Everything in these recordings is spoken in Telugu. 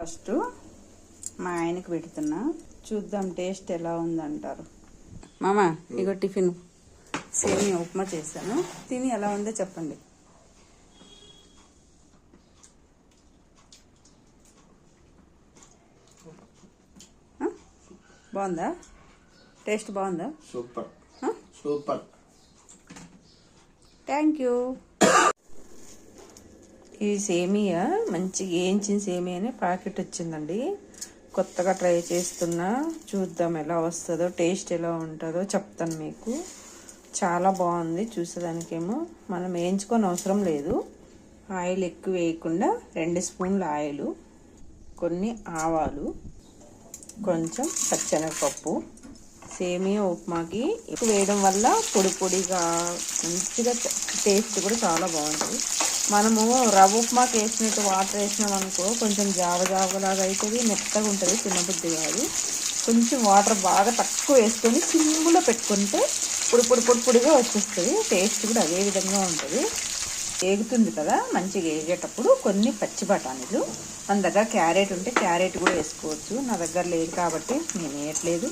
ఫస్ట్ మా ఆయనకి పెడుతున్నా, చూద్దాం టేస్ట్ ఎలా ఉందంటారు. మామ ఇగో టిఫిన్ సేమియా ఉప్మా చేశాను, తిని ఎలా ఉందో చెప్పండి. బాగుందా? టేస్ట్ బాగుందా? Super super. Thank you. ఈ సేమియా మంచిగా వేయించిన సేమియాని ప్యాకెట్ వచ్చిందండి. కొత్తగా ట్రై చేస్తున్నా, చూద్దాం ఎలా వస్తుందో, టేస్ట్ ఎలా ఉంటుందో చెప్తాను మీకు. చాలా బాగుంది. చూసేదానికేమో మనం వేయించుకొని అవసరం లేదు. ఆయిల్ ఎక్కువ వేయకుండా 2 స్పూన్ల ఆయిల్, కొన్ని ఆవాలు, కొంచెం పచ్చెనగపప్పు. సేమియా ఉప్మాకి ఎక్కువ వేయడం వల్ల పొడి పొడిగా మంచిగా టేస్ట్ కూడా చాలా బాగుంటుంది. మనము రవ్వ ఉప్మాకి వేసినట్టు వాటర్ వేసినాం అనుకో కొంచెం జావలాగా అవుతుంది, మెత్తగా ఉంటుంది, తినబుద్ధి కాదు. కొంచెం వాటర్ బాగా తక్కువ వేసుకొని సిమ్లో పెట్టుకుంటే పొడిగా వచ్చేస్తుంది. టేస్ట్ కూడా అదే విధంగా ఉంటుంది. వేగుతుంది కదా, మంచిగా వేగేటప్పుడు కొన్ని పచ్చి బఠానీలు, మన దగ్గర క్యారెట్ ఉంటే క్యారెట్ కూడా వేసుకోవచ్చు. నా దగ్గర లేదు కాబట్టి నేను వేయట్లేదు.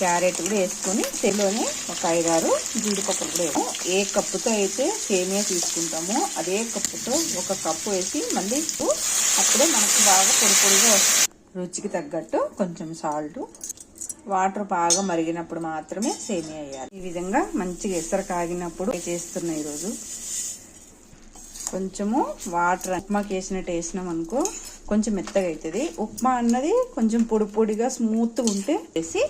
క్యారెట్ కూడా వేసుకొని తెలోనే ఒక 5-6 జీడిపప్పులు కూడా వేసాము. ఏ కప్పుతో అయితే సేమియా తీసుకుంటామో అదే కప్పుతో 1 కప్పు వేసి మళ్ళీ అప్పుడే మనకు బాగా పొడిగా వస్తుంది. రుచికి తగ్గట్టు కొంచెం సాల్ట్, వాటర్ బాగా మరిగినప్పుడు మాత్రమే సేమియా వేయాలి. ఈ విధంగా మంచిగా ఎసరు కాగినప్పుడు చేస్తున్నా. ఈరోజు కొంచెము వాటర్ ఉప్మాకి వేసినట్టు వేసినాం అనుకో కొంచెం మెత్తగా అవుతుంది. ఉప్మా అన్నది కొంచెం పొడిగా స్మూత్గా ఉంటే వేసి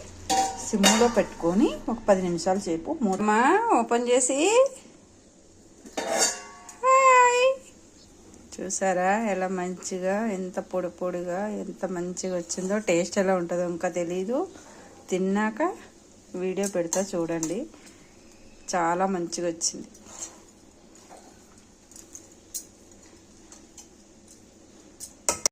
సిమ్లో పెట్టుకొని ఒక 10 నిమిషాల సేపు మూత ఓపెన్ చేసి చూసారా ఎలా మంచిగా, ఎంత పొడిగా ఎంత మంచిగా వచ్చిందో. టేస్ట్ ఎలా ఉంటుందో ఇంకా తెలీదు, తిన్నాక వీడియో పెడతా చూడండి. చాలా మంచిగా వచ్చింది.